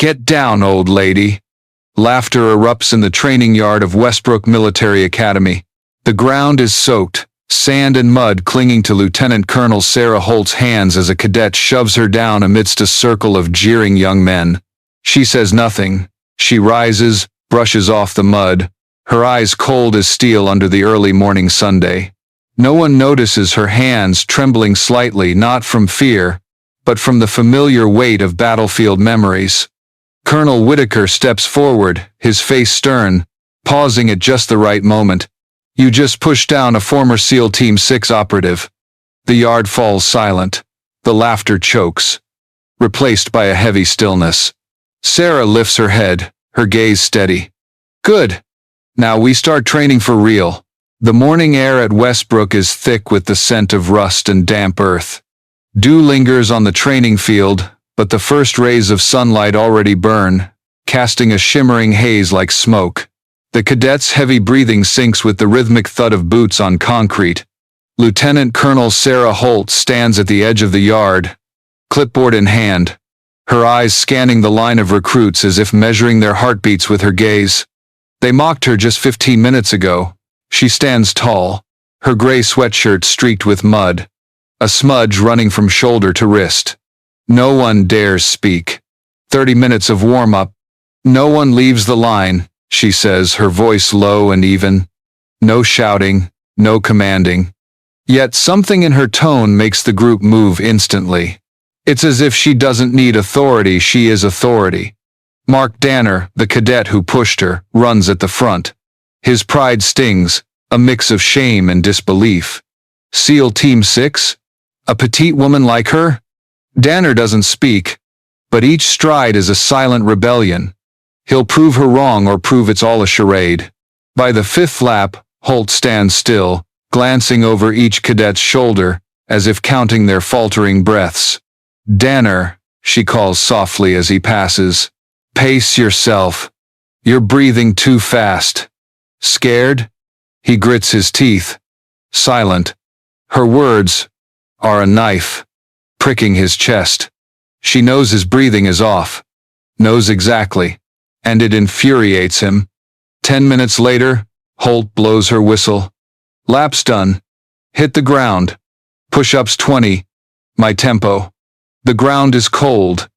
Get down, old lady. Laughter erupts in the training yard of Westbrook Military Academy. The ground is soaked, sand and mud clinging to Lieutenant Colonel Sarah Holt's hands as a cadet shoves her down amidst a circle of jeering young men. She says nothing. She rises, brushes off the mud, her eyes cold as steel under the early morning Sunday. No one notices her hands trembling slightly, not from fear, but from the familiar weight of battlefield memories. Colonel Whitaker steps forward, his face stern, pausing at just the right moment. You just pushed down a former SEAL Team 6 operative. The yard falls silent. The laughter chokes, replaced by a heavy stillness. Sarah lifts her head, her gaze steady. Good. Now we start training for real. The morning air at Westbrook is thick with the scent of rust and damp earth. Dew lingers on the training field, but the first rays of sunlight already burn, casting a shimmering haze like smoke. The cadets' heavy breathing syncs with the rhythmic thud of boots on concrete. Lieutenant Colonel Sarah Holt stands at the edge of the yard, clipboard in hand, her eyes scanning the line of recruits as if measuring their heartbeats with her gaze. They mocked her just 15 minutes ago. She stands tall, her gray sweatshirt streaked with mud, a smudge running from shoulder to wrist. No one dares speak. 30 minutes of warm-up. No one leaves the line, she says, her voice low and even. No shouting, no commanding. Yet something in her tone makes the group move instantly. It's as if she doesn't need authority, she is authority. Mark Danner, the cadet who pushed her, runs at the front. His pride stings, a mix of shame and disbelief. SEAL Team 6? A petite woman like her? Danner doesn't speak, but each stride is a silent rebellion. He'll prove her wrong or prove it's all a charade. By the fifth lap, Holt stands still, glancing over each cadet's shoulder, as if counting their faltering breaths. Danner, she calls softly as he passes. Pace yourself. You're breathing too fast. Scared? He grits his teeth. Silent. Her words are a knife, pricking his chest. She knows his breathing is off. Knows exactly. And it infuriates him. 10 minutes later, Holt blows her whistle. Lap's done. Hit the ground. Push-ups 20. My tempo. The ground is cold,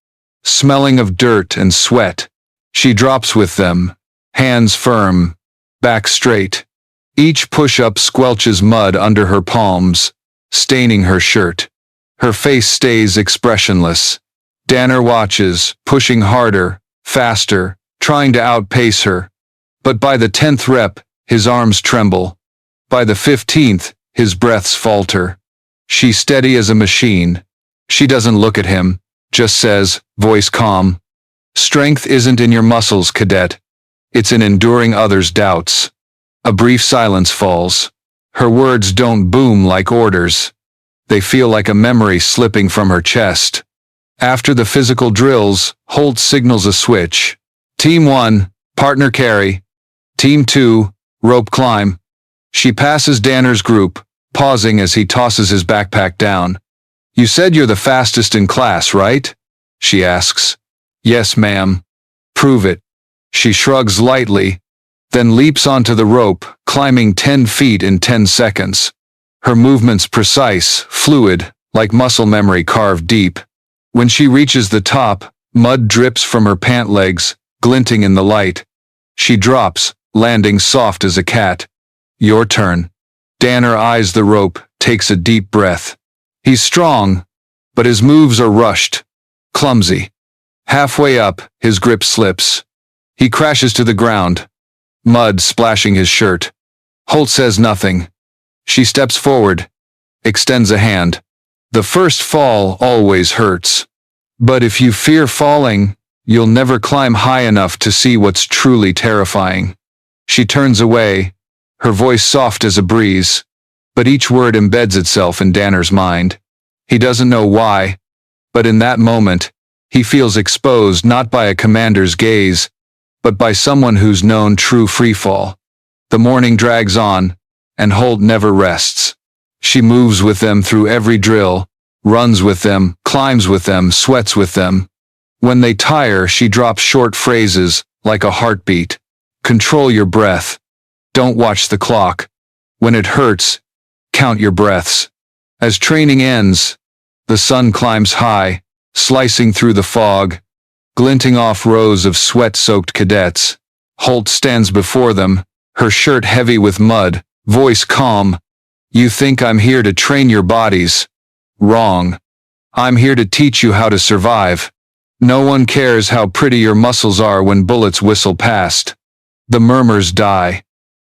smelling of dirt and sweat. She drops with them, hands firm, back straight. Each push-up squelches mud under her palms, staining her shirt. Her face stays expressionless. Danner watches, pushing harder, faster, trying to outpace her. But by the 10th rep, his arms tremble. By the 15th, his breaths falter. She's steady as a machine. She doesn't look at him, just says, voice calm. Strength isn't in your muscles, cadet. It's in enduring others' doubts. A brief silence falls. Her words don't boom like orders. They feel like a memory slipping from her chest. After the physical drills, Holt signals a switch. Team 1, partner carry. Team 2, rope climb. She passes Danner's group, pausing as he tosses his backpack down. You said you're the fastest in class, right? She asks. Yes, ma'am. Prove it. She shrugs lightly, then leaps onto the rope, climbing 10 feet in 10 seconds. Her movements precise, fluid, like muscle memory carved deep. When she reaches the top, mud drips from her pant legs, glinting in the light. She drops, landing soft as a cat. Your turn. Danner eyes the rope, takes a deep breath. He's strong, but his moves are rushed, clumsy. Halfway up, his grip slips. He crashes to the ground, mud splashing his shirt. Holt says nothing. She steps forward, extends a hand. The first fall always hurts. But if you fear falling, you'll never climb high enough to see what's truly terrifying. She turns away, her voice soft as a breeze, but each word embeds itself in Danner's mind. He doesn't know why, but in that moment, he feels exposed not by a commander's gaze, but by someone who's known true freefall. The morning drags on, and Holt never rests. She moves with them through every drill, runs with them, climbs with them, sweats with them. When they tire, she drops short phrases, like a heartbeat. Control your breath. Don't watch the clock. When it hurts, count your breaths. As training ends, the sun climbs high, slicing through the fog, glinting off rows of sweat-soaked cadets. Holt stands before them, her shirt heavy with mud, voice calm. You think I'm here to train your bodies? Wrong. I'm here to teach you how to survive. No one cares how pretty your muscles are when bullets whistle past. The murmurs die.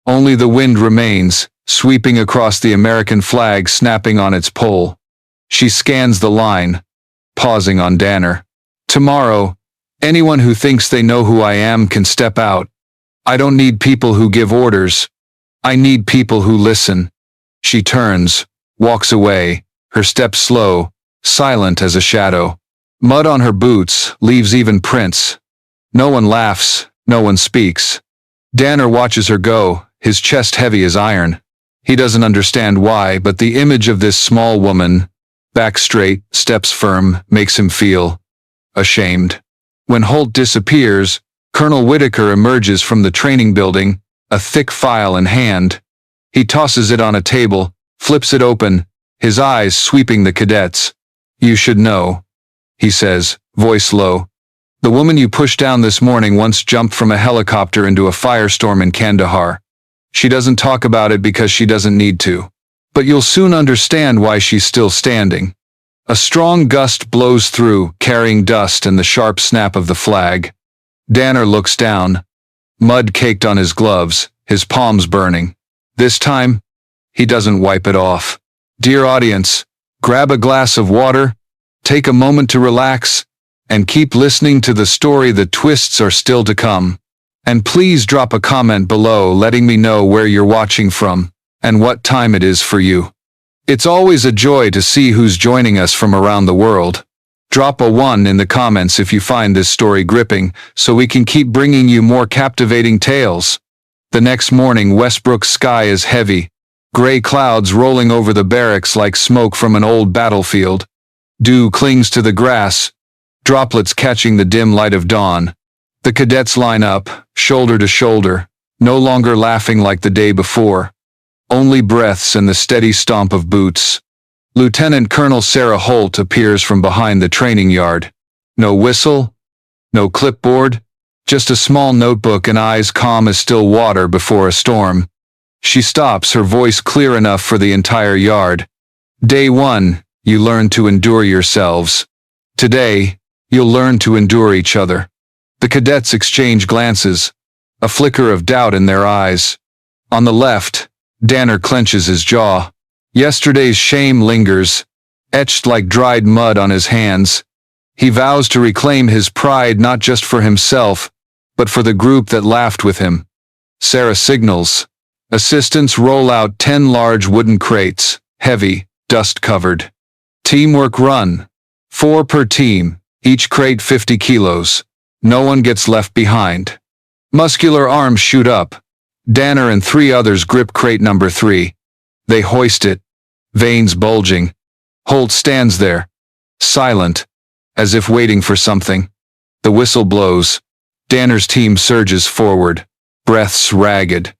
Only the wind remains, sweeping across the American flag snapping on its pole. She scans the line, pausing on Danner. Tomorrow, anyone who thinks they know who I am can step out. I don't need people who give orders. I need people who listen. She turns, walks away, her steps slow, silent as a shadow. Mud on her boots leaves even prints. No one laughs, no one speaks. Danner watches her go, his chest heavy as iron. He doesn't understand why, but the image of this small woman, back straight, steps firm, makes him feel ashamed. When Holt disappears, Colonel Whitaker emerges from the training building, a thick file in hand. He tosses it on a table, flips it open, his eyes sweeping the cadets. You should know, he says, voice low. The woman you pushed down this morning once jumped from a helicopter into a firestorm in Kandahar. She doesn't talk about it because she doesn't need to. But you'll soon understand why she's still standing. A strong gust blows through, carrying dust and the sharp snap of the flag. Danner looks down. Mud caked on his gloves, his palms burning. This time, he doesn't wipe it off. Dear audience, grab a glass of water, take a moment to relax, and keep listening to the story. The twists are still to come. And please drop a comment below letting me know where you're watching from, and what time it is for you. It's always a joy to see who's joining us from around the world. Drop a 1 in the comments if you find this story gripping, so we can keep bringing you more captivating tales. The next morning, Westbrook's sky is heavy, gray clouds rolling over the barracks like smoke from an old battlefield. Dew clings to the grass, droplets catching the dim light of dawn. The cadets line up, shoulder to shoulder, no longer laughing like the day before. Only breaths and the steady stomp of boots. Lieutenant Colonel Sarah Holt appears from behind the training yard. No whistle, no clipboard, just a small notebook and eyes calm as still water before a storm. She stops, her voice clear enough for the entire yard. Day 1, you learn to endure yourselves. Today, you'll learn to endure each other. The cadets exchange glances, a flicker of doubt in their eyes. On the left, Danner clenches his jaw. Yesterday's shame lingers, etched like dried mud on his hands. He vows to reclaim his pride not just for himself, but for the group that laughed with him. Sarah signals. Assistants roll out 10 large wooden crates, heavy, dust-covered. Teamwork run. 4 per team, each crate 50 kilos. No one gets left behind. Muscular arms shoot up. Danner and 3 others grip crate number 3. They hoist it, veins bulging. Holt stands there, silent, as if waiting for something. The whistle blows. Danner's team surges forward, breaths ragged.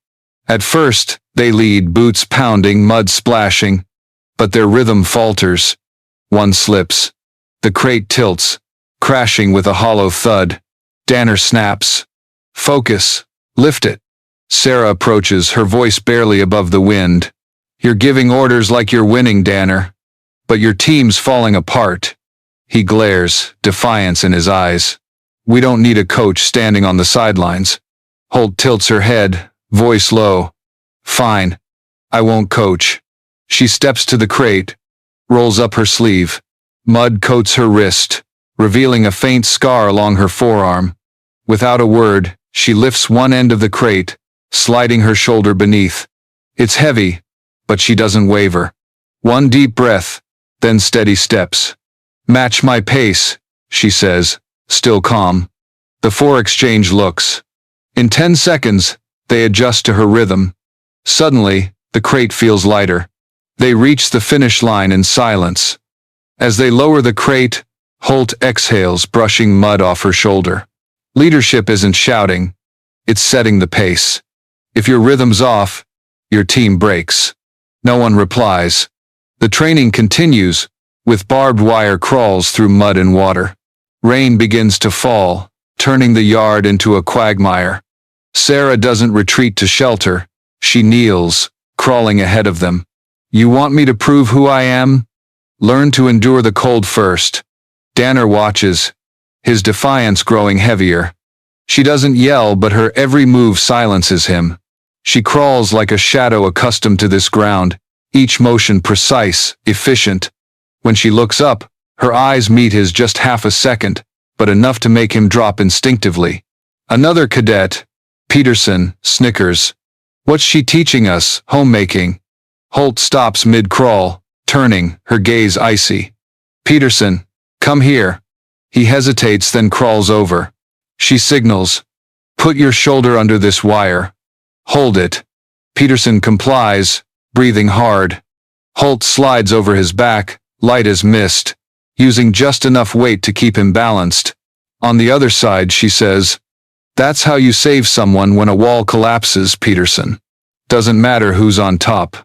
At first, they lead, boots pounding, mud splashing, but their rhythm falters. One slips. The crate tilts, crashing with a hollow thud. Danner snaps. Focus. Lift it. Sarah approaches, her voice barely above the wind. You're giving orders like you're winning, Danner. But your team's falling apart. He glares, defiance in his eyes. We don't need a coach standing on the sidelines. Holt tilts her head, voice low. Fine. I won't coach. She steps to the crate, rolls up her sleeve. Mud coats her wrist, revealing a faint scar along her forearm. Without a word, she lifts one end of the crate, sliding her shoulder beneath. It's heavy, but she doesn't waver. One deep breath, then steady steps. Match my pace, she says, still calm. The 4 exchange looks. In 10 seconds, they adjust to her rhythm. Suddenly, the crate feels lighter. They reach the finish line in silence. As they lower the crate, Holt exhales, brushing mud off her shoulder. Leadership isn't shouting, it's setting the pace. If your rhythm's off, your team breaks. No one replies. The training continues, with barbed wire crawls through mud and water. Rain begins to fall, turning the yard into a quagmire. Sarah doesn't retreat to shelter. She kneels, crawling ahead of them. You want me to prove who I am? Learn to endure the cold first. Danner watches, his defiance growing heavier. She doesn't yell, but her every move silences him. She crawls like a shadow accustomed to this ground, each motion precise, efficient. When she looks up, her eyes meet his just half a second, but enough to make him drop instinctively. Another cadet, Peterson, snickers. What's she teaching us? Homemaking. Holt stops mid-crawl, turning, her gaze icy. Peterson, come here. He hesitates, then crawls over. She signals. Put your shoulder under this wire. Hold it. Peterson complies, breathing hard. Holt slides over his back, light as mist, using just enough weight to keep him balanced. On the other side, she says, that's how you save someone when a wall collapses, Peterson. Doesn't matter who's on top.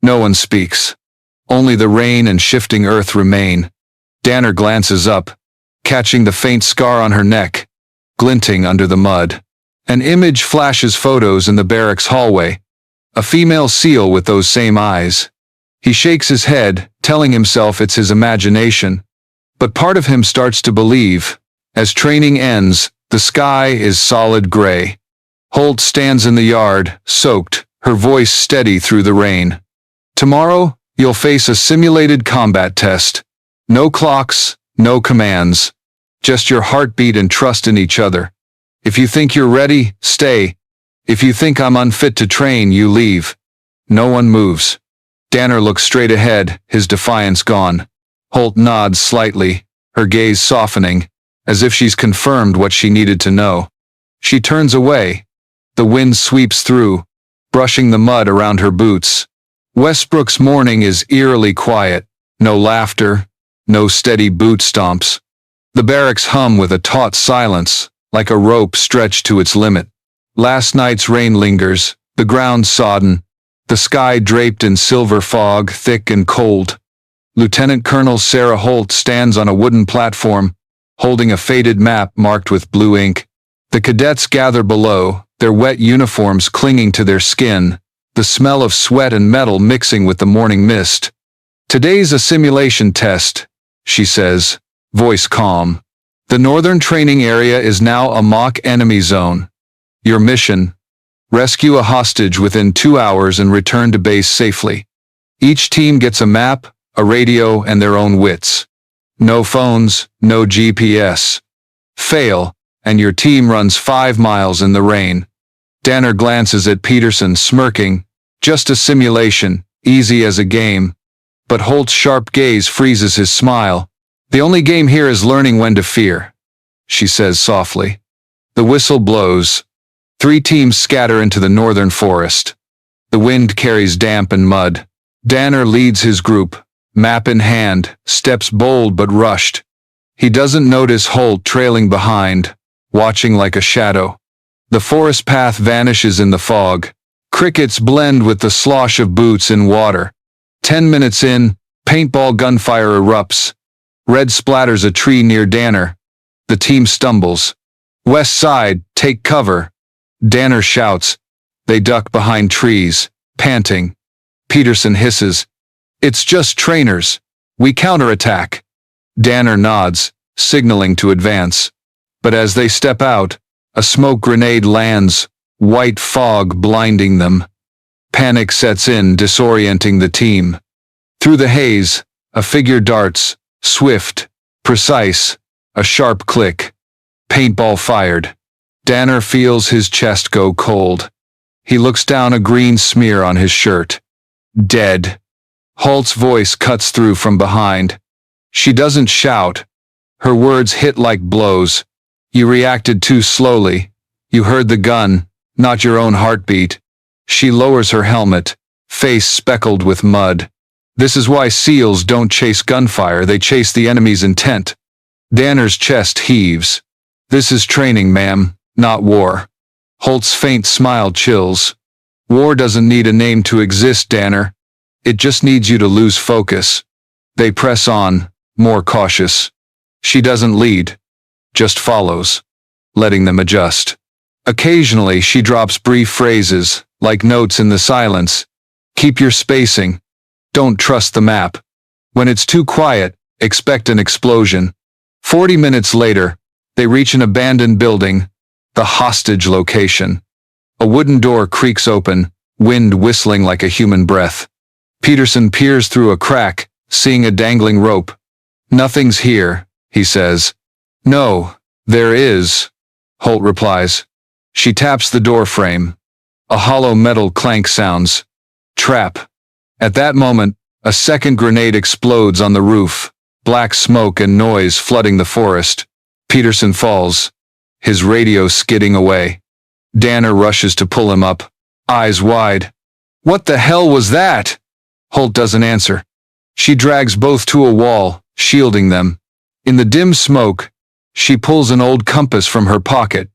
No one speaks. Only the rain and shifting earth remain. Danner glances up, catching the faint scar on her neck, glinting under the mud. An image flashes photos in the barracks hallway. A female SEAL with those same eyes. He shakes his head, telling himself it's his imagination. But part of him starts to believe. As training ends, the sky is solid gray. Holt stands in the yard, soaked, her voice steady through the rain. Tomorrow, you'll face a simulated combat test. No clocks, no commands. Just your heartbeat and trust in each other. If you think you're ready, stay. If you think I'm unfit to train, you leave. No one moves. Danner looks straight ahead, his defiance gone. Holt nods slightly, her gaze softening, as if she's confirmed what she needed to know. She turns away. The wind sweeps through, brushing the mud around her boots. Westbrook's morning is eerily quiet. No laughter, no steady boot stomps. The barracks hum with a taut silence, like a rope stretched to its limit. Last night's rain lingers, the ground sodden, the sky draped in silver fog, thick and cold. Lieutenant Colonel Sarah Holt stands on a wooden platform, holding a faded map marked with blue ink. The cadets gather below, their wet uniforms clinging to their skin, the smell of sweat and metal mixing with the morning mist. Today's a simulation test, she says, voice calm. The northern training area is now a mock enemy zone. Your mission: rescue a hostage within 2 hours and return to base safely. Each team gets a map, a radio, and their own wits. No phones, no GPS. Fail, and your team runs 5 miles in the rain. Danner glances at Peterson, smirking. Just a simulation, easy as a game. But Holt's sharp gaze freezes his smile. The only game here is learning when to fear, she says softly. The whistle blows. 3 teams scatter into the northern forest. The wind carries damp and mud. Danner leads his group, map in hand, steps bold but rushed. He doesn't notice Holt trailing behind, watching like a shadow. The forest path vanishes in the fog. Crickets blend with the slosh of boots in water. 10 minutes in, paintball gunfire erupts. Red splatters a tree near Danner. The team stumbles. West side, take cover. Danner shouts. They duck behind trees, panting. Peterson hisses. It's just trainers. We counterattack. Danner nods, signaling to advance. But as they step out, a smoke grenade lands, white fog blinding them. Panic sets in, disorienting the team. Through the haze, a figure darts, swift, precise, a sharp click. Paintball fired. Danner feels his chest go cold. He looks down, a green smear on his shirt. Dead. Holt's voice cuts through from behind. She doesn't shout. Her words hit like blows. You reacted too slowly. You heard the gun, not your own heartbeat. She lowers her helmet, face speckled with mud. This is why SEALs don't chase gunfire, they chase the enemy's intent. Danner's chest heaves. This is training, ma'am, not war. Holt's faint smile chills. War doesn't need a name to exist, Danner. It just needs you to lose focus. They press on, more cautious. She doesn't lead, just follows, letting them adjust. Occasionally she drops brief phrases, like notes in the silence. Keep your spacing. Don't trust the map. When it's too quiet, expect an explosion. 40 minutes later, they reach an abandoned building, the hostage location. A wooden door creaks open, wind whistling like a human breath. Peterson peers through a crack, seeing a dangling rope. Nothing's here, he says. No, there is, Holt replies. She taps the door frame. A hollow metal clank sounds. Trap. At that moment, a second grenade explodes on the roof, black smoke and noise flooding the forest. Peterson falls, his radio skidding away. Danner rushes to pull him up, eyes wide. What the hell was that? Holt doesn't answer. She drags both to a wall, shielding them. In the dim smoke, she pulls an old compass from her pocket.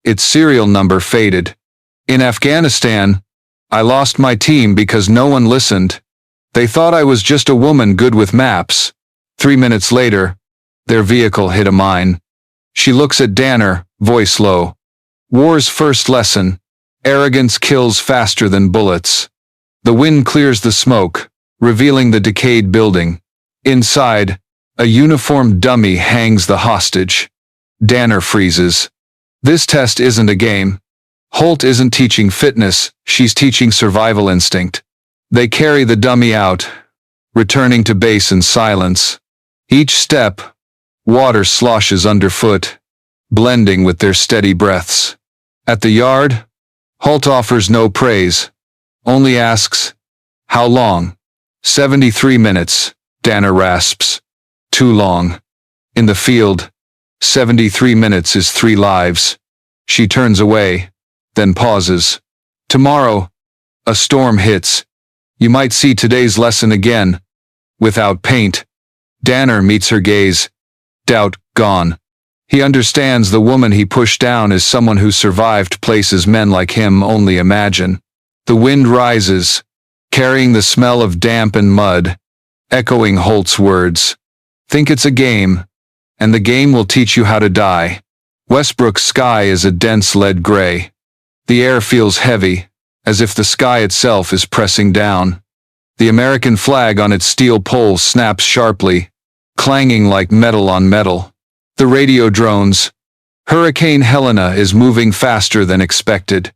Its serial number faded. In Afghanistan, I lost my team because no one listened. They thought I was just a woman good with maps. 3 minutes later, their vehicle hit a mine. She looks at Danner, voice low. War's first lesson. Arrogance kills faster than bullets. The wind clears the smoke, revealing the decayed building. Inside, a uniformed dummy hangs the hostage. Danner freezes. This test isn't a game. Holt isn't teaching fitness, she's teaching survival instinct. They carry the dummy out, returning to base in silence. Each step, water sloshes underfoot, blending with their steady breaths. At the yard, Holt offers no praise, only asks, how long? 73 minutes, Danner rasps. Too long. In the field, 73 minutes is 3 lives. She turns away, then pauses. Tomorrow, a storm hits. You might see today's lesson again. Without paint. Danner meets her gaze. Doubt gone. He understands the woman he pushed down is someone who survived places men like him only imagine. The wind rises, carrying the smell of damp and mud, echoing Holt's words. Think it's a game, and the game will teach you how to die. Westbrook's sky is a dense lead gray. The air feels heavy, as if the sky itself is pressing down. The American flag on its steel pole snaps sharply, clanging like metal on metal. The radio drones. Hurricane Helena is moving faster than expected.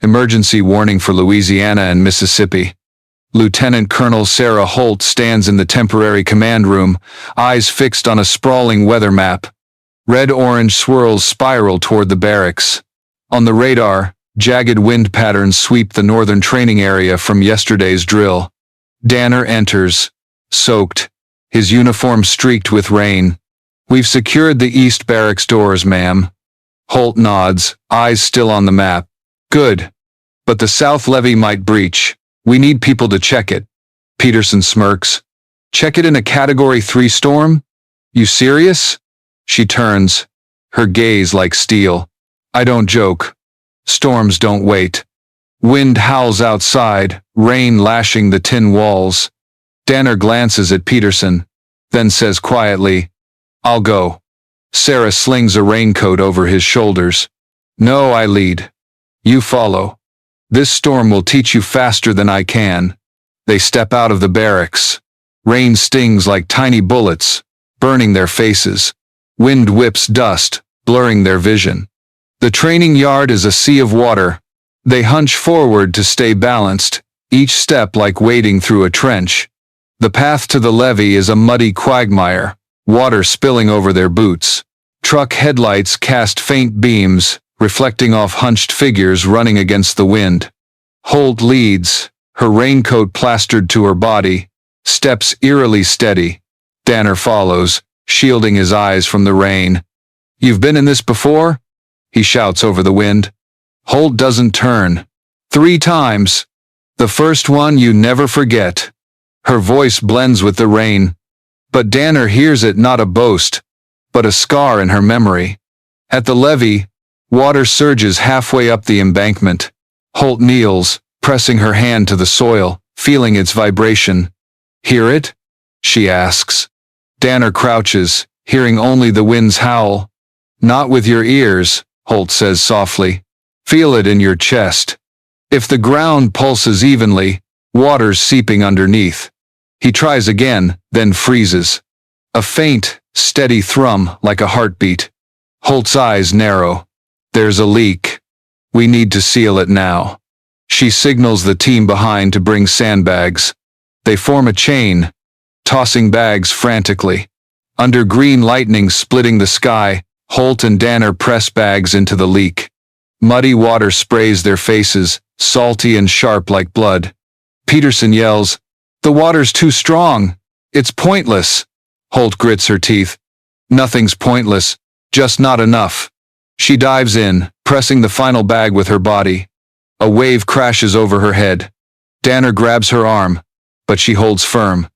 Emergency warning for Louisiana and Mississippi. Lieutenant Colonel Sarah Holt stands in the temporary command room, eyes fixed on a sprawling weather map. Red-orange swirls spiral toward the barracks. On the radar, jagged wind patterns sweep the northern training area from yesterday's drill. Danner enters, soaked, his uniform streaked with rain. We've secured the east barracks doors, ma'am. Holt nods, eyes still on the map. Good. But the south levee might breach. We need people to check it. Peterson smirks. Check it in a Category 3 storm? You serious? She turns, her gaze like steel. I don't joke. Storms don't wait. Wind howls outside, rain lashing the tin walls. Danner glances at Peterson, then says quietly, I'll go. Sarah slings a raincoat over his shoulders. No, I lead. You follow. This storm will teach you faster than I can. They step out of the barracks. Rain stings like tiny bullets, burning their faces. Wind whips dust, blurring their vision. The training yard is a sea of water. They hunch forward to stay balanced, each step like wading through a trench. The path to the levee is a muddy quagmire, water spilling over their boots. Truck headlights cast faint beams, reflecting off hunched figures running against the wind. Holt leads, her raincoat plastered to her body, steps eerily steady. Danner follows, shielding his eyes from the rain. You've been in this before? He shouts over the wind. Holt doesn't turn. 3 times. The first one you never forget. Her voice blends with the rain. But Danner hears it, not a boast, but a scar in her memory. At the levee, water surges halfway up the embankment. Holt kneels, pressing her hand to the soil, feeling its vibration. "Hear it?" she asks. Danner crouches, hearing only the wind's howl. "Not with your ears," Holt says softly. "Feel it in your chest. If the ground pulses evenly, water's seeping underneath." He tries again, then freezes. A faint, steady thrum like a heartbeat. Holt's eyes narrow. "There's a leak. We need to seal it now." She signals the team behind to bring sandbags. They form a chain, tossing bags frantically. Under green lightning splitting the sky, Holt and Danner press bags into the leak. Muddy water sprays their faces, salty and sharp like blood. Peterson yells, "The water's too strong. It's pointless." Holt grits her teeth. "Nothing's pointless, just not enough." She dives in, pressing the final bag with her body. A wave crashes over her head. Danner grabs her arm, but she holds firm.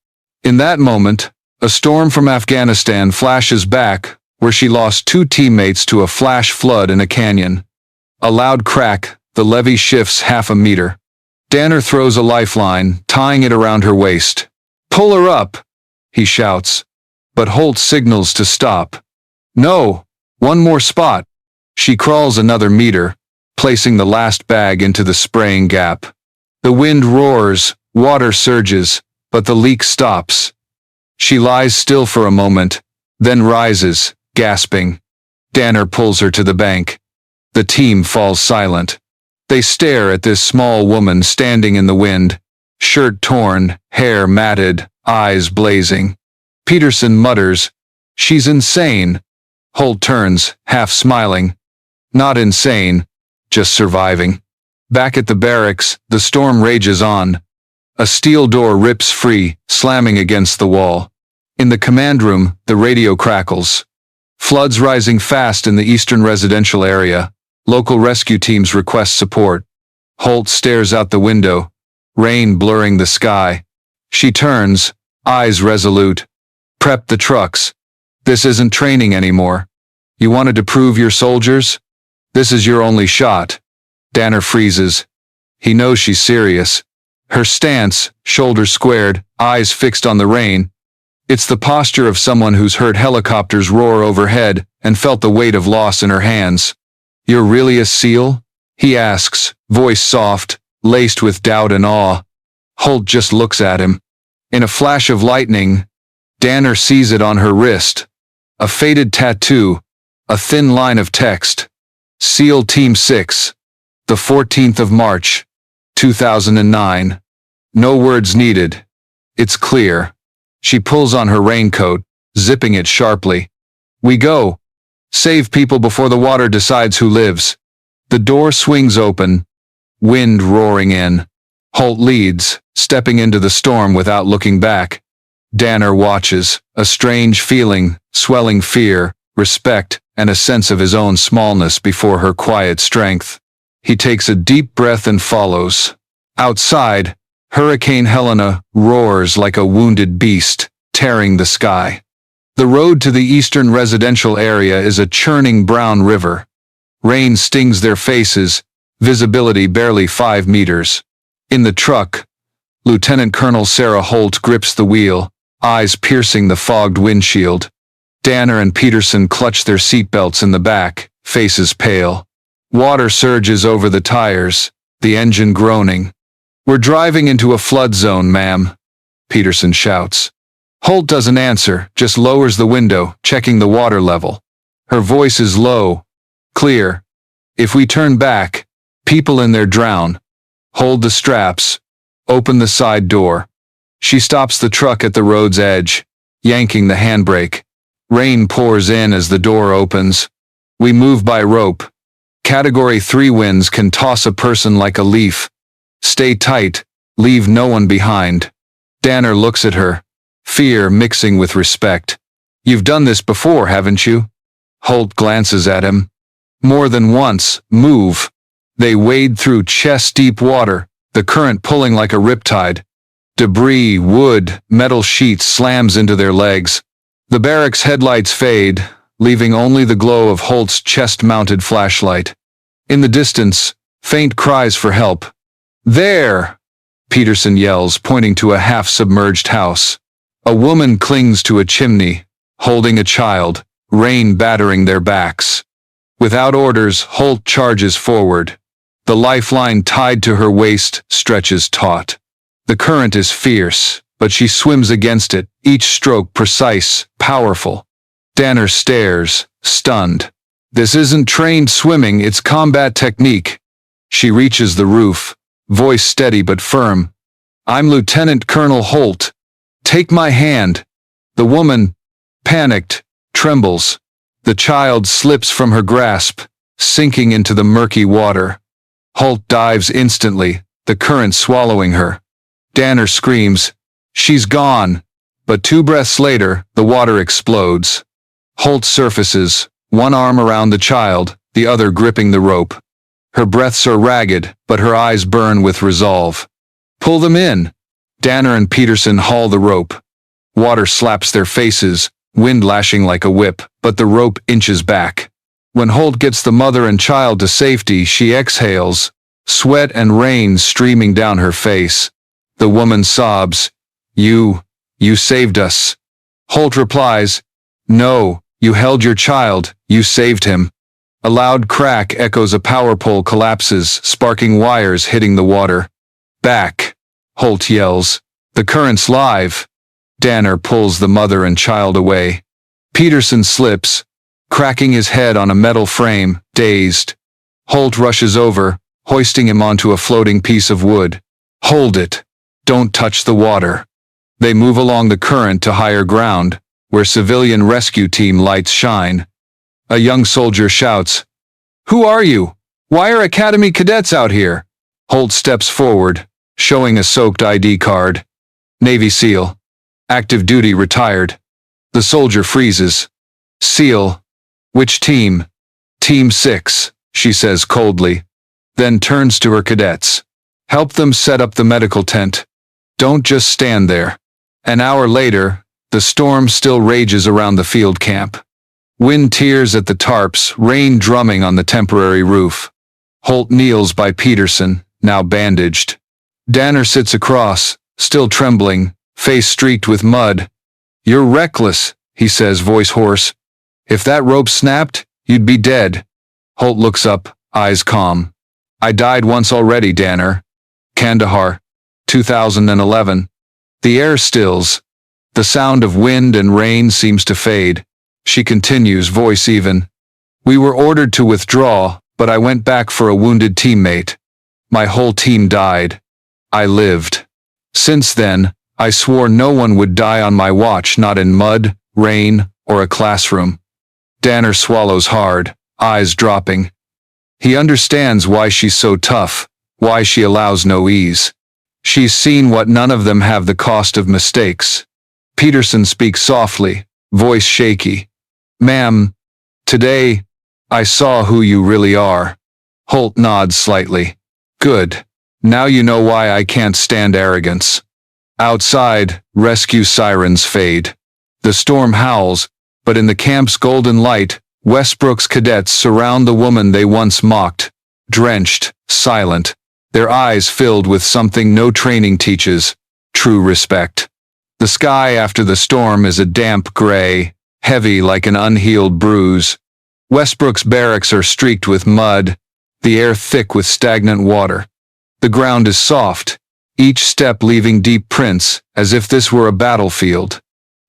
In that moment, a storm from Afghanistan flashes back, where she lost 2 teammates to a flash flood in a canyon. A loud crack, the levee shifts half a meter. Danner throws a lifeline, tying it around her waist. "Pull her up," he shouts. But Holt signals to stop. "No, one more spot." She crawls another meter, placing the last bag into the spraying gap. The wind roars, water surges, but the leak stops. She lies still for a moment, then rises, gasping. Danner pulls her to the bank. The team falls silent. They stare at this small woman standing in the wind, shirt torn, hair matted, eyes blazing. Peterson mutters, "She's insane." Holt turns, half smiling. "Not insane, just surviving." Back at the barracks, the storm rages on. A steel door rips free, slamming against the wall. In the command room, the radio crackles. Floods rising fast in the eastern residential area. Local rescue teams request support. Holt stares out the window, rain blurring the sky. She turns, eyes resolute. "Prep the trucks. This isn't training anymore. You wanted to prove your soldiers? This is your only shot." Danner freezes. He knows she's serious. Her stance, shoulders squared, eyes fixed on the rain. It's the posture of someone who's heard helicopters roar overhead and felt the weight of loss in her hands. "You're really a SEAL?" he asks, voice soft, laced with doubt and awe. Holt just looks at him. In a flash of lightning, Danner sees it on her wrist. A faded tattoo, a thin line of text. "SEAL Team 6, the 14th of March, 2009. No words needed. It's clear. She pulls on her raincoat, zipping it sharply. "We go. Save people before the water decides who lives." The door swings open, wind roaring in. Holt leads, stepping into the storm without looking back. Danner watches, a strange feeling, swelling fear, respect, and a sense of his own smallness before her quiet strength. He takes a deep breath and follows. Outside, Hurricane Helena roars like a wounded beast, tearing the sky. The road to the eastern residential area is a churning brown river. Rain stings their faces, visibility barely 5 meters. In the truck, Lieutenant Colonel Sarah Holt grips the wheel, eyes piercing the fogged windshield. Danner and Peterson clutch their seatbelts in the back, faces pale. Water surges over the tires, the engine groaning. "We're driving into a flood zone, ma'am," Peterson shouts. Holt doesn't answer, just lowers the window, checking the water level. Her voice is low, clear. "If we turn back, people in there drown. Hold the straps. Open the side door." She stops the truck at the road's edge, yanking the handbrake. Rain pours in as the door opens. We move by rope. Category 3 winds can toss a person like a leaf. Stay tight, leave no one behind. Danner looks at her, fear mixing with respect. "You've done this before, haven't you?" Holt glances at him. "More than once, move." They wade through chest-deep water, the current pulling like a riptide. Debris, wood, metal sheets slams into their legs. The barracks' headlights fade, leaving only the glow of Holt's chest-mounted flashlight. In the distance, faint cries for help. "There!" Peterson yells, pointing to a half-submerged house. A woman clings to a chimney, holding a child, rain battering their backs. Without orders, Holt charges forward. The lifeline tied to her waist stretches taut. The current is fierce, but she swims against it, each stroke precise, powerful. Danner stares, stunned. This isn't trained swimming, it's combat technique. She reaches the roof, voice steady but firm. "I'm Lieutenant Colonel Holt. Take my hand." The woman, panicked, trembles. The child slips from her grasp, sinking into the murky water. Holt dives instantly, the current swallowing her. Danner screams, "She's gone!" But 2 breaths later, the water explodes. Holt surfaces, one arm around the child, the other gripping the rope. Her breaths are ragged, but her eyes burn with resolve. "Pull them in!" Danner and Peterson haul the rope. Water slaps their faces, wind lashing like a whip, but the rope inches back. When Holt gets the mother and child to safety, she exhales, sweat and rain streaming down her face. The woman sobs, You saved us." Holt replies, "No, you held your child, you saved him." A loud crack echoes, a power pole collapses, sparking wires hitting the water. "Back!" Holt yells. "The current's live." Danner pulls the mother and child away. Peterson slips, cracking his head on a metal frame, dazed. Holt rushes over, hoisting him onto a floating piece of wood. "Hold it. Don't touch the water." They move along the current to higher ground, where civilian rescue team lights shine. A young soldier shouts, "Who are you? Why are Academy cadets out here?" Holt steps forward, showing a soaked ID card. "Navy SEAL. Active duty retired." The soldier freezes. "SEAL? Which team?" "Team 6, she says coldly, then turns to her cadets. "Help them set up the medical tent. Don't just stand there." An hour later, the storm still rages around the field camp. Wind tears at the tarps, rain drumming on the temporary roof. Holt kneels by Peterson, now bandaged. Danner sits across, still trembling, face streaked with mud. "You're reckless," he says, voice hoarse. "If that rope snapped, you'd be dead." Holt looks up, eyes calm. "I died once already, Danner. Kandahar, 2011. The air stills. The sound of wind and rain seems to fade. She continues, voice even. "We were ordered to withdraw, but I went back for a wounded teammate. My whole team died. I lived. Since then, I swore no one would die on my watch, not in mud, rain, or a classroom." Danner swallows hard, eyes dropping. He understands why she's so tough, why she allows no ease. She's seen what none of them have, the cost of mistakes. Peterson speaks softly, voice shaky. "Ma'am, today, I saw who you really are." Holt nods slightly. "Good. Now you know why I can't stand arrogance." Outside, rescue sirens fade. The storm howls, but in the camp's golden light, Westbrook's cadets surround the woman they once mocked, drenched, silent, their eyes filled with something no training teaches, true respect. The sky after the storm is a damp gray, heavy like an unhealed bruise. Westbrook's barracks are streaked with mud, the air thick with stagnant water. The ground is soft, each step leaving deep prints, as if this were a battlefield.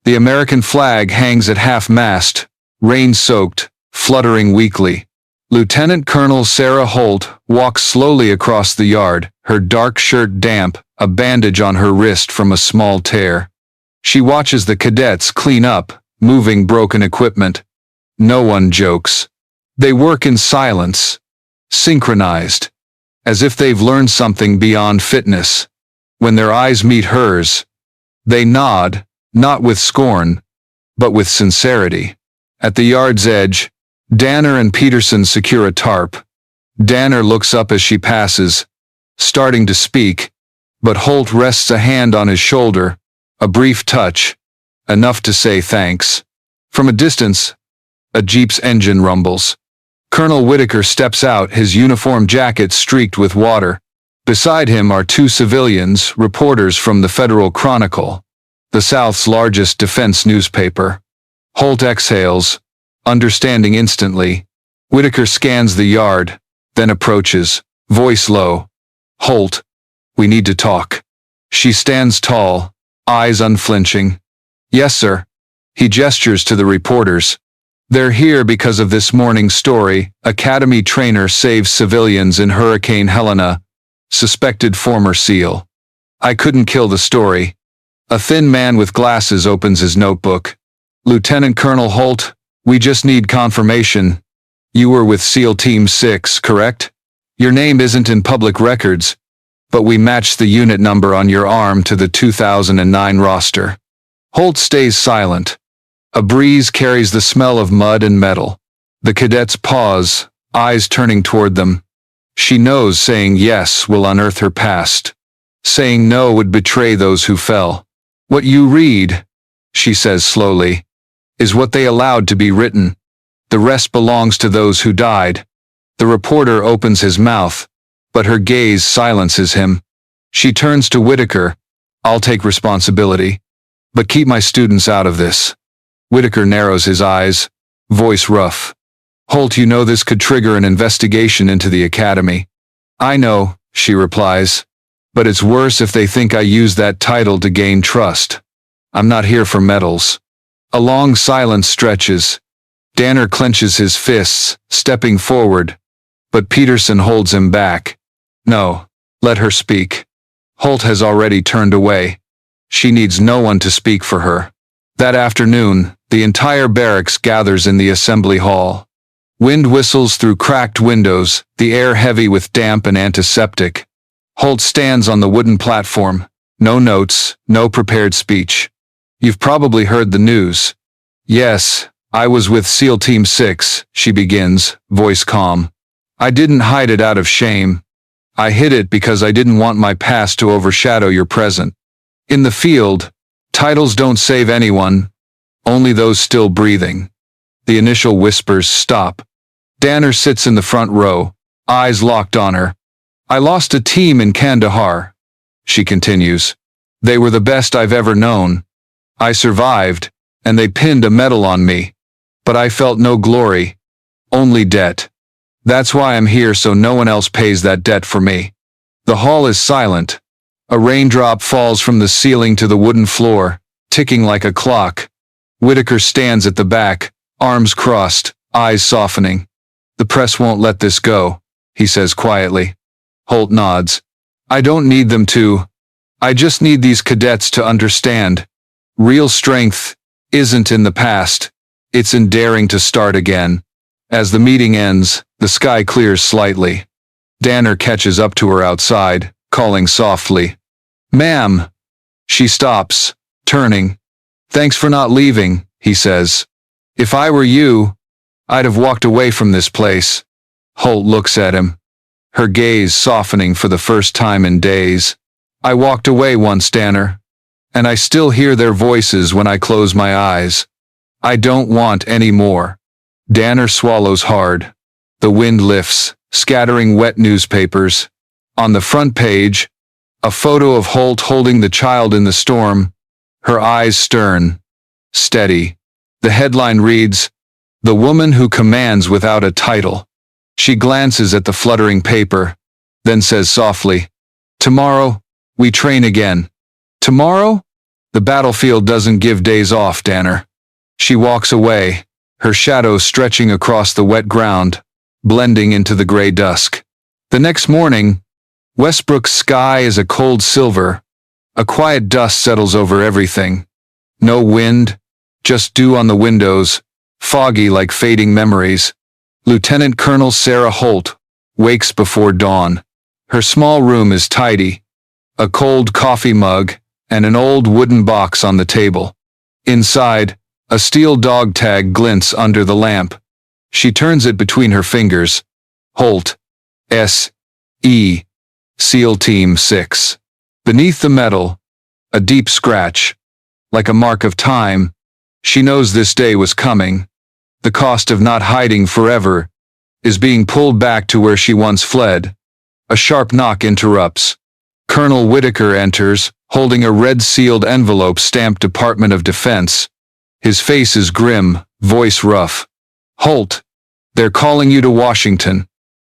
The American flag hangs at half-mast, rain-soaked, fluttering weakly. Lieutenant Colonel Sarah Holt walks slowly across the yard, her dark shirt damp, a bandage on her wrist from a small tear. She watches the cadets clean up, moving broken equipment. No one jokes. They work in silence, synchronized, as if they've learned something beyond fitness. When their eyes meet hers, they nod, not with scorn, but with sincerity. At the yard's edge, Danner and Peterson secure a tarp. Danner looks up as she passes, starting to speak, but Holt rests a hand on his shoulder, a brief touch, enough to say thanks. From a distance, A jeep's engine rumbles. Colonel Whitaker steps out, his uniform jacket streaked with water. Beside him are two civilians, reporters from the Federal Chronicle, the South's largest defense newspaper. Holt exhales, understanding instantly. Whitaker scans the yard, then approaches, voice low. "Holt, we need to talk." She stands tall, eyes unflinching. "Yes, sir." He gestures to the reporters. "They're here because of this morning's story. Academy trainer saves civilians in Hurricane Helena. Suspected former SEAL." "I couldn't kill the story." A thin man with glasses opens his notebook. "Lieutenant Colonel Holt, we just need confirmation. You were with SEAL Team 6, correct? Your name isn't in public records, but we matched the unit number on your arm to the 2009 roster." Holt stays silent. A breeze carries the smell of mud and metal. The cadets pause, eyes turning toward them. She knows saying yes will unearth her past. Saying no would betray those who fell. "What you read," she says slowly, "is what they allowed to be written. The rest belongs to those who died." The reporter opens his mouth, but her gaze silences him. She turns to Whitaker. "I'll take responsibility, but keep my students out of this." Whitaker narrows his eyes, voice rough. "Holt, you know this could trigger an investigation into the academy." "I know," she replies, "but it's worse if they think I use that title to gain trust. I'm not here for medals." A long silence stretches. Danner clenches his fists, stepping forward, but Peterson holds him back. "No, let her speak." Holt has already turned away. She needs no one to speak for her. That afternoon, the entire barracks gathers in the assembly hall. Wind whistles through cracked windows, the air heavy with damp and antiseptic. Holt stands on the wooden platform. No notes, no prepared speech. "You've probably heard the news." "Yes, I was with SEAL Team 6, she begins, voice calm. "I didn't hide it out of shame. I hid it because I didn't want my past to overshadow your present. In the field, titles don't save anyone, only those still breathing." The initial whispers stop. Danner sits in the front row, eyes locked on her. "I lost a team in Kandahar," she continues. "They were the best I've ever known. I survived, and they pinned a medal on me. But I felt no glory, only debt. That's why I'm here, so no one else pays that debt for me." The hall is silent. A raindrop falls from the ceiling to the wooden floor, ticking like a clock. Whitaker stands at the back, arms crossed, eyes softening. "The press won't let this go," he says quietly. Holt nods. "I don't need them to. I just need these cadets to understand. Real strength isn't in the past. It's in daring to start again." As the meeting ends, the sky clears slightly. Danner catches up to her outside, calling softly. "Ma'am." She stops, turning. "Thanks for not leaving," he says. "If I were you, I'd have walked away from this place." Holt looks at him, her gaze softening for the first time in days. "I walked away once, Danner, and I still hear their voices when I close my eyes. I don't want any more." Danner swallows hard. The wind lifts, scattering wet newspapers. On the front page, a photo of Holt holding the child in the storm, her eyes stern, steady. The headline reads, "The woman who commands without a title." She glances at the fluttering paper, then says softly, "Tomorrow, we train again." "Tomorrow?" "The battlefield doesn't give days off, Danner." She walks away, her shadow stretching across the wet ground, blending into the gray dusk. The next morning, Westbrook's sky is a cold silver. A quiet dust settles over everything. No wind, just dew on the windows, foggy like fading memories. Lieutenant Colonel Sarah Holt wakes before dawn. Her small room is tidy. A cold coffee mug and an old wooden box on the table. Inside, a steel dog tag glints under the lamp. She turns it between her fingers. Holt. S.E. SEAL Team 6. Beneath the metal, a deep scratch. Like a mark of time, she knows this day was coming. The cost of not hiding forever is being pulled back to where she once fled. A sharp knock interrupts. Colonel Whitaker enters, holding a red-sealed envelope stamped Department of Defense. His face is grim, voice rough. "Holt, they're calling you to Washington.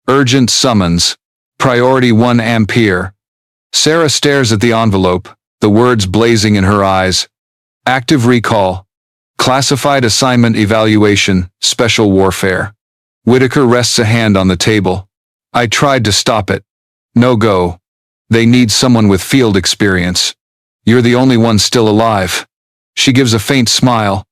Urgent summons. Priority 1 Ampere." Sarah stares at the envelope, the words blazing in her eyes. Active recall. Classified assignment evaluation, special warfare. Whitaker rests a hand on the table. "I tried to stop it. No go. They need someone with field experience. You're the only one still alive." She gives a faint smile.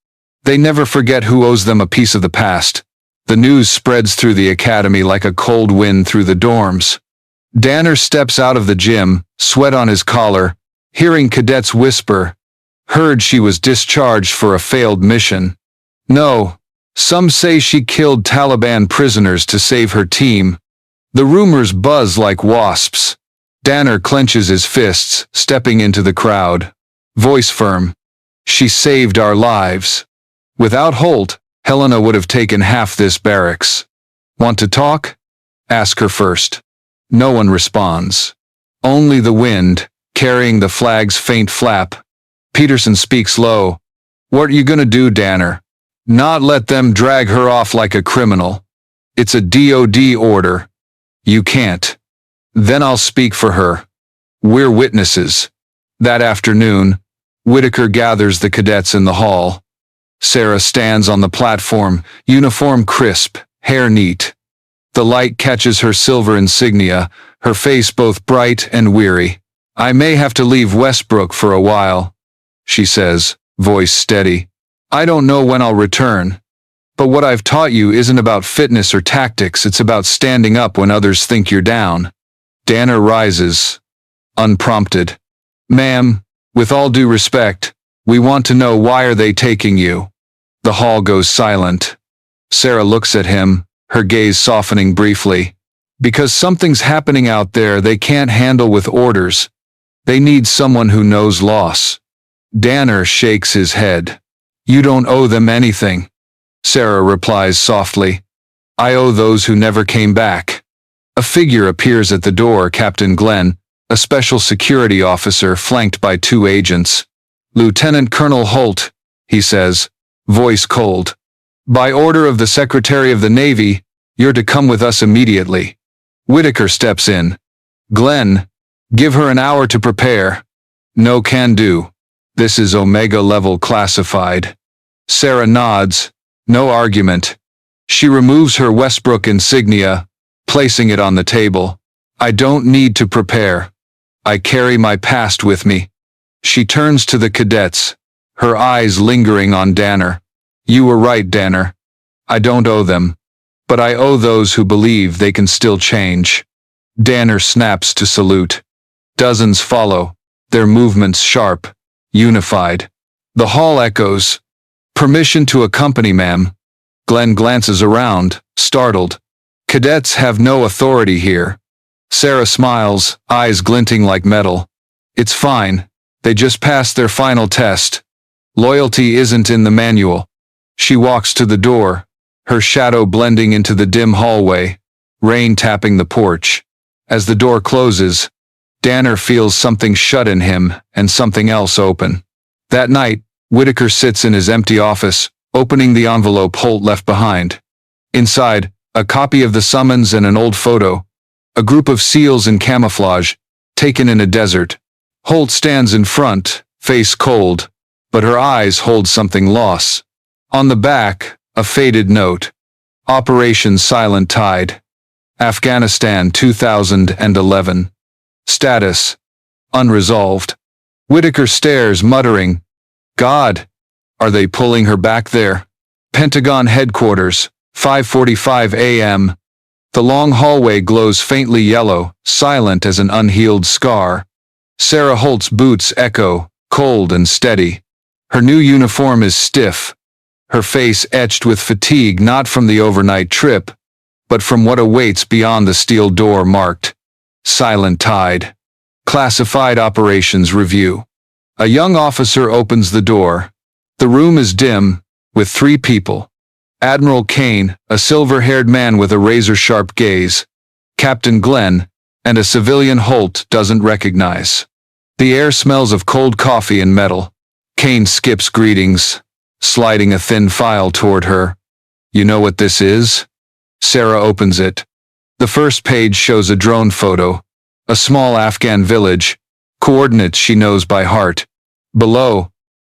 They never forget who owes them a piece of the past. The news spreads through the academy like a cold wind through the dorms. Danner steps out of the gym, sweat on his collar, hearing cadets whisper, "Heard she was discharged for a failed mission." No, some say she killed Taliban prisoners to save her team. The rumors buzz like wasps. Danner clenches his fists, stepping into the crowd. Voice firm. "She saved our lives. Without Holt, Helena would have taken half this barracks. Want to talk? Ask her first." No one responds. Only the wind, carrying the flag's faint flap. Peterson speaks low. "What are you gonna do, Danner? Not let them drag her off like a criminal? It's a DOD order. You can't." "Then I'll speak for her. We're witnesses." That afternoon, Whitaker gathers the cadets in the hall. Sarah stands on the platform, uniform crisp, hair neat. The light catches her silver insignia, her face both bright and weary. "I may have to leave Westbrook for a while," she says, voice steady. "I don't know when I'll return. But what I've taught you isn't about fitness or tactics, it's about standing up when others think you're down." Danner rises, unprompted. "Ma'am, with all due respect, we want to know why are they taking you?" The hall goes silent. Sarah looks at him, her gaze softening briefly. "Because something's happening out there they can't handle with orders. They need someone who knows loss." Danner shakes his head. "You don't owe them anything." Sarah replies softly. "I owe those who never came back." A figure appears at the door, Captain Glenn, a special security officer flanked by 2 agents. "Lieutenant Colonel Holt," he says, voice cold. "By order of the Secretary of the Navy, you're to come with us immediately." Whitaker steps in. "Glenn, give her an hour to prepare." "No can do. This is Omega-level classified." Sarah nods. No argument. She removes her Westbrook insignia, placing it on the table. "I don't need to prepare. I carry my past with me." She turns to the cadets, her eyes lingering on Danner. "You were right, Danner. I don't owe them. But I owe those who believe they can still change." Danner snaps to salute. Dozens follow, their movements sharp, unified. The hall echoes. "Permission to accompany, ma'am." Glenn glances around, startled. "Cadets have no authority here." Sarah smiles, eyes glinting like metal. "It's fine. They just passed their final test. Loyalty isn't in the manual." She walks to the door, her shadow blending into the dim hallway, rain tapping the porch. As the door closes, Danner feels something shut in him and something else open. That night, Whitaker sits in his empty office, opening the envelope Holt left behind. Inside, a copy of the summons and an old photo. A group of SEALs in camouflage, taken in a desert. Holt stands in front, face cold, but her eyes hold something lost. On the back, a faded note. Operation Silent Tide. Afghanistan 2011. Status: unresolved. Whitaker stares, muttering, "God, are they pulling her back there?" Pentagon headquarters, 5:45 a.m. The long hallway glows faintly yellow, silent as an unhealed scar. Sarah Holt's boots echo, cold and steady. Her new uniform is stiff, her face etched with fatigue not from the overnight trip, but from what awaits beyond the steel door marked Silent Tide. Classified Operations Review. A young officer opens the door. The room is dim, with 3 people. Admiral Kane, a silver-haired man with a razor-sharp gaze. Captain Glenn, and a civilian Holt doesn't recognize. The air smells of cold coffee and metal. Kane skips greetings, sliding a thin file toward her. You know what this is? Sarah opens it. The first page shows a drone photo. A small Afghan village. Coordinates she knows by heart. Below,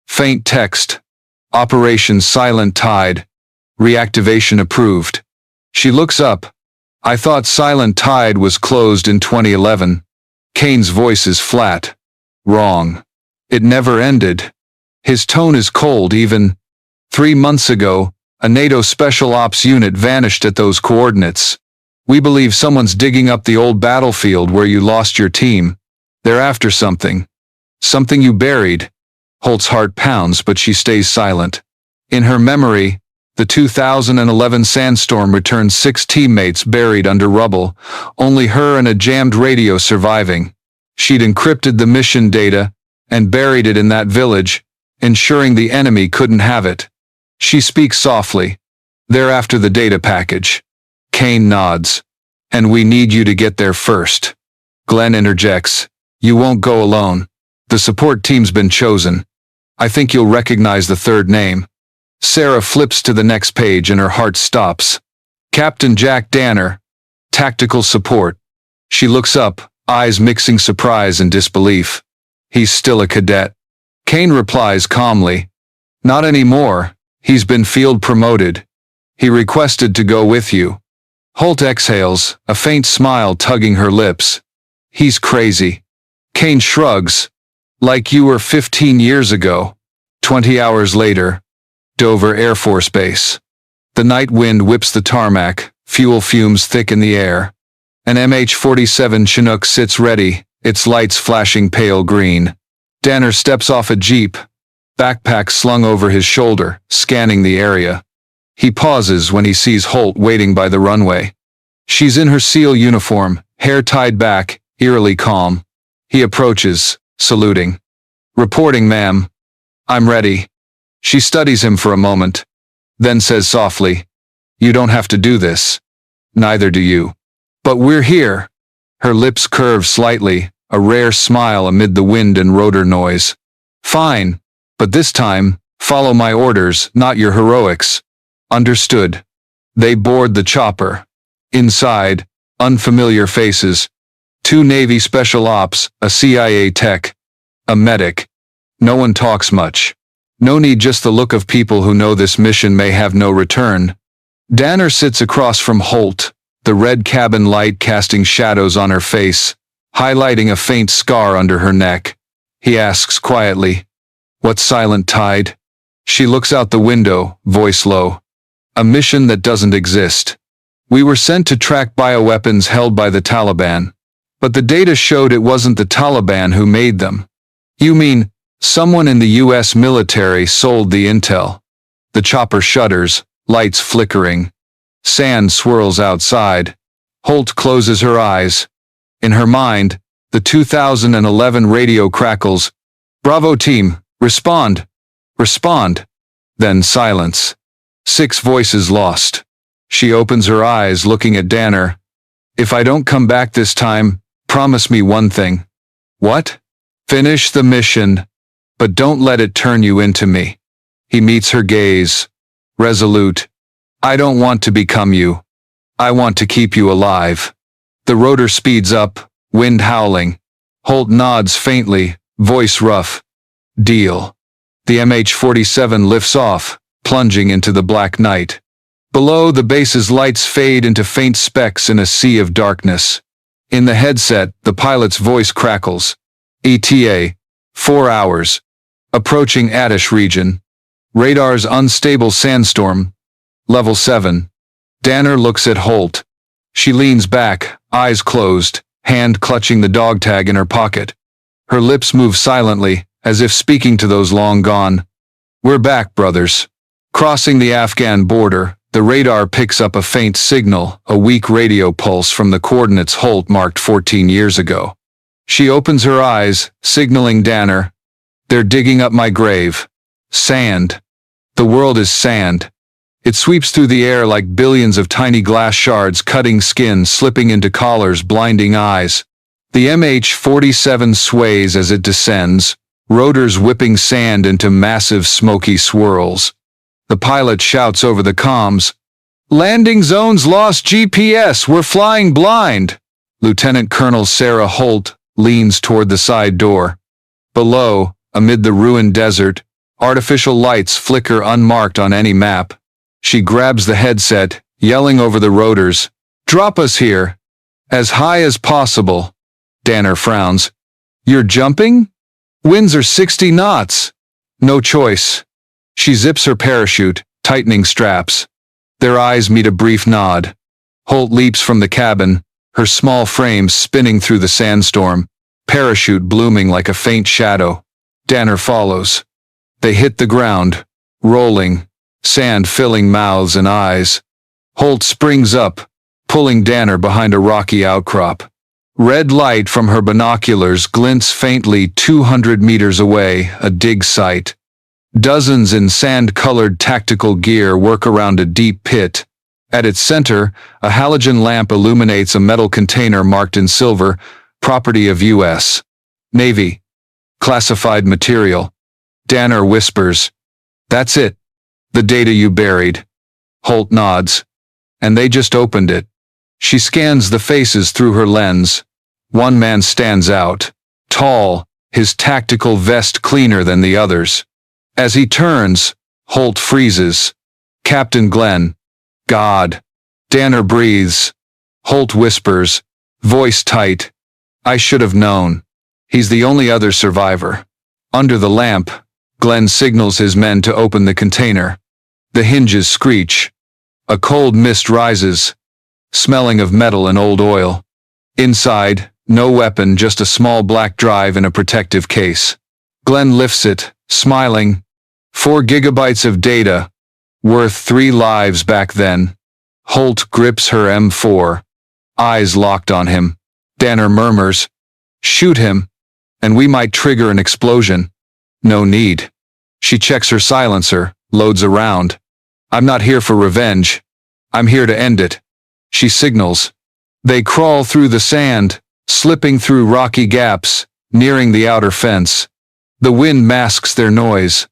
faint text. Operation Silent Tide. Reactivation approved. She looks up. I thought Silent Tide was closed in 2011. Kane's voice is flat. Wrong. It never ended. His tone is cold even. 3 months ago, a NATO Special Ops unit vanished at those coordinates. We believe someone's digging up the old battlefield where you lost your team. They're after something. Something you buried. Holt's heart pounds, but she stays silent. In her memory, the 2011 sandstorm returned 6 teammates buried under rubble, only her and a jammed radio surviving. She'd encrypted the mission data and buried it in that village, ensuring the enemy couldn't have it. She speaks softly. They're after the data package. Kane nods. And we need you to get there first. Glenn interjects. You won't go alone. The support team's been chosen. I think you'll recognize the third name. Sarah flips to the next page and her heart stops. Captain Jack Danner. Tactical support. She looks up, eyes mixing surprise and disbelief. He's still a cadet. Kane replies calmly. Not anymore. He's been field promoted. He requested to go with you. Holt exhales, a faint smile tugging her lips. He's crazy. Kane shrugs. Like you were 15 years ago. 20 hours later. Dover Air Force Base. The night wind whips the tarmac, fuel fumes thick in the air. An MH-47 Chinook sits ready, its lights flashing pale green. Danner steps off a jeep, backpack slung over his shoulder, scanning the area. He pauses when he sees Holt waiting by the runway. She's in her SEAL uniform, hair tied back, eerily calm. He approaches, saluting. Reporting, ma'am. I'm ready. She studies him for a moment, then says softly, You don't have to do this. Neither do you. But we're here. Her lips curve slightly, a rare smile amid the wind and rotor noise. Fine. But this time, follow my orders, not your heroics. Understood. They board the chopper. Inside, unfamiliar faces. 2 Navy Special Ops, a CIA tech, a medic. No one talks much. No need, just the look of people who know this mission may have no return. Danner sits across from Holt, the red cabin light casting shadows on her face, highlighting a faint scar under her neck. He asks quietly, What's Silent Tide? She looks out the window, voice low. A mission that doesn't exist. We were sent to track bioweapons held by the Taliban. But the data showed it wasn't the Taliban who made them. You mean, someone in the US military sold the intel? The chopper shudders, lights flickering. Sand swirls outside. Holt closes her eyes. In her mind, the 2011 radio crackles. Bravo team, respond. Respond. Then silence. 6 voices lost. She opens her eyes, looking at Danner. If I don't come back this time, promise me one thing. What? Finish the mission, but don't let it turn you into me. He meets her gaze. Resolute. I don't want to become you. I want to keep you alive. The rotor speeds up, wind howling. Holt nods faintly, voice rough. Deal. The MH-47 lifts off, plunging into the black night. Below, the base's lights fade into faint specks in a sea of darkness. In the headset, the pilot's voice crackles. ETA. 4 hours. Approaching Adish region. Radar's unstable sandstorm. Level 7. Danner looks at Holt. She leans back, eyes closed, hand clutching the dog tag in her pocket. Her lips move silently, as if speaking to those long gone. We're back, brothers. Crossing the Afghan border, the radar picks up a faint signal, a weak radio pulse from the coordinates Holt marked 14 years ago. She opens her eyes, signaling Danner. They're digging up my grave. Sand. The world is sand. It sweeps through the air like billions of tiny glass shards cutting skin, slipping into collars, blinding eyes. The MH-47 sways as it descends, rotors whipping sand into massive smoky swirls. The pilot shouts over the comms, "Landing zone's lost GPS, we're flying blind." Lieutenant Colonel Sarah Holt leans toward the side door. Below, amid the ruined desert, artificial lights flicker unmarked on any map. She grabs the headset, yelling over the rotors, "Drop us here. As high as possible." Danner frowns. "You're jumping? Winds are 60 knots. No choice." She zips her parachute, tightening straps. Their eyes meet a brief nod. Holt leaps from the cabin, her small frame spinning through the sandstorm, parachute blooming like a faint shadow. Danner follows. They hit the ground, rolling, sand filling mouths and eyes. Holt springs up, pulling Danner behind a rocky outcrop. Red light from her binoculars glints faintly 200 meters away, a dig site. Dozens in sand-colored tactical gear work around a deep pit. At its center, a halogen lamp illuminates a metal container marked in silver, property of U.S. Navy. Classified material. Danner whispers, "That's it. The data you buried." Holt nods. "And they just opened it." She scans the faces through her lens. One man stands out. Tall, his tactical vest cleaner than the others. As he turns, Holt freezes. "Captain Glenn." "God." Danner breathes. Holt whispers, voice tight, "I should have known. He's the only other survivor." Under the lamp, Glenn signals his men to open the container. The hinges screech. A cold mist rises, smelling of metal and old oil. Inside, no weapon, just a small black drive in a protective case. Glenn lifts it, smiling. 4 gigabytes of data, worth 3 lives back then. Holt grips her M4, eyes locked on him. Danner murmurs, "Shoot him, and we might trigger an explosion." "No need." She checks her silencer, loads a round. "I'm not here for revenge. I'm here to end it." She signals. They crawl through the sand, slipping through rocky gaps, nearing the outer fence. The wind masks their noise.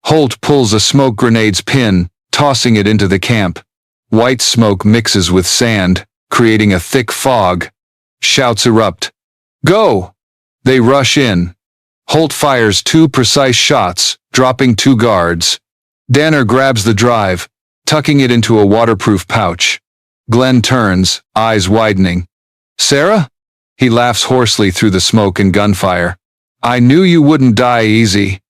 Holt pulls a smoke grenade's pin, tossing it into the camp. White smoke mixes with sand, creating a thick fog. Shouts erupt. "Go!" They rush in. Holt fires 2 precise shots, dropping 2 guards. Danner grabs the drive, tucking it into a waterproof pouch. Glenn turns, eyes widening. "Sarah?" He laughs hoarsely through the smoke and gunfire. "I knew you wouldn't die easy."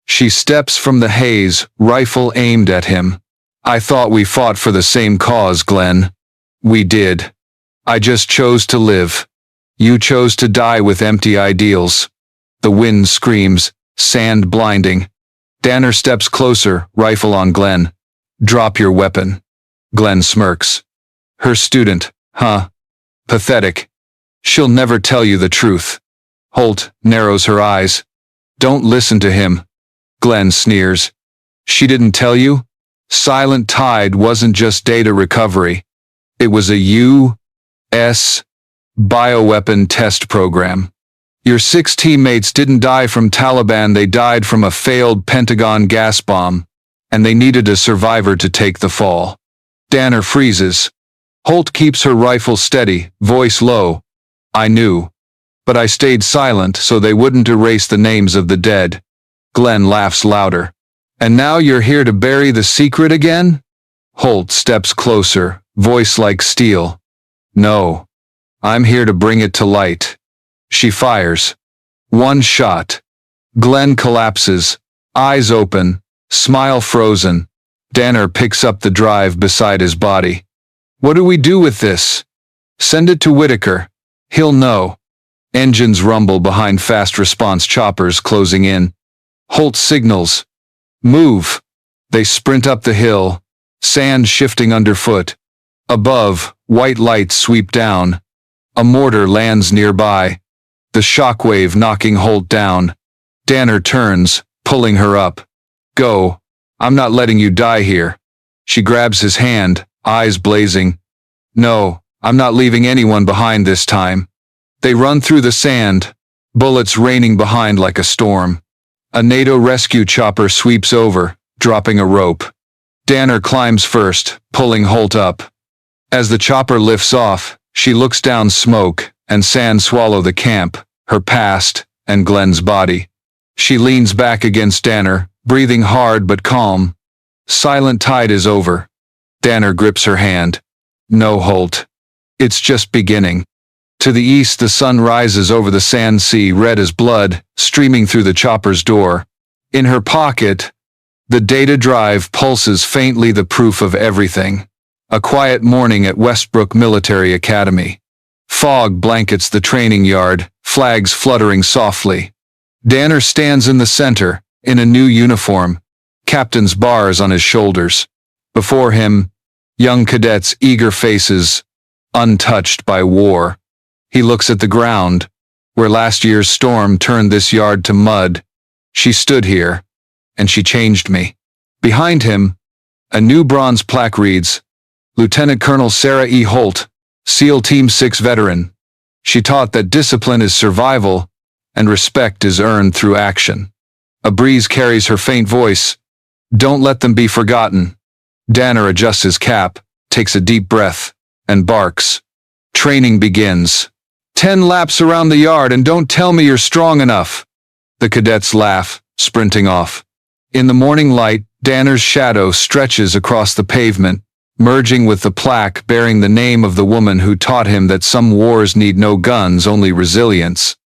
She steps from the haze, rifle aimed at him. "I thought we fought for the same cause, Glenn." "We did. I just chose to live. You chose to die with empty ideals." The wind screams, sand blinding. Danner steps closer, rifle on Glenn. "Drop your weapon." Glenn smirks. "Her student, huh? Pathetic. She'll never tell you the truth." Holt narrows her eyes. "Don't listen to him." Glenn sneers. "She didn't tell you? Silent Tide wasn't just data recovery. It was a U.S. bioweapon test program. Your 6 teammates didn't die from Taliban, they died from a failed Pentagon gas bomb, and they needed a survivor to take the fall." Danner freezes. Holt keeps her rifle steady, voice low. "I knew. But I stayed silent so they wouldn't erase the names of the dead." Glenn laughs louder. "And now you're here to bury the secret again?" Holt steps closer, voice like steel. "No. I'm here to bring it to light." She fires. 1 shot. Glenn collapses, eyes open, smile frozen. Danner picks up the drive beside his body. "What do we do with this?" "Send it to Whitaker. He'll know." Engines rumble behind fast response choppers closing in. Holt signals. "Move." They sprint up the hill, sand shifting underfoot. Above, white lights sweep down. A mortar lands nearby, the shockwave knocking Holt down. Danner turns, pulling her up. "Go. I'm not letting you die here." She grabs his hand, eyes blazing. No, I'm not leaving anyone behind this time. They run through the sand, bullets raining behind like a storm. A NATO rescue chopper sweeps over, dropping a rope. Danner climbs first, pulling Holt up. As the chopper lifts off, she looks down smoke and sand swallow the camp, her past, and Glenn's body. She leans back against Danner, breathing hard but calm. Silent tide is over. Danner grips her hand. No, Holt. It's just beginning. To the east, the sun rises over the sand sea, red as blood, streaming through the chopper's door. In her pocket, the data drive pulses faintly, the proof of everything. A quiet morning at Westbrook Military Academy. Fog blankets the training yard, flags fluttering softly. Danner stands in the center, in a new uniform, captain's bars on his shoulders. Before him, young cadets, eager faces, untouched by war. He looks at the ground, where last year's storm turned this yard to mud. She stood here, and she changed me. Behind him, a new bronze plaque reads, Lieutenant Colonel Sarah E. Holt, SEAL Team 6 veteran. She taught that discipline is survival, and respect is earned through action. A breeze carries her faint voice. Don't let them be forgotten. Danner adjusts his cap, takes a deep breath, and barks. Training begins. 10 laps around the yard, and don't tell me you're strong enough. The cadets laugh, sprinting off. In the morning light, Danner's shadow stretches across the pavement, merging with the plaque bearing the name of the woman who taught him that some wars need no guns, only resilience.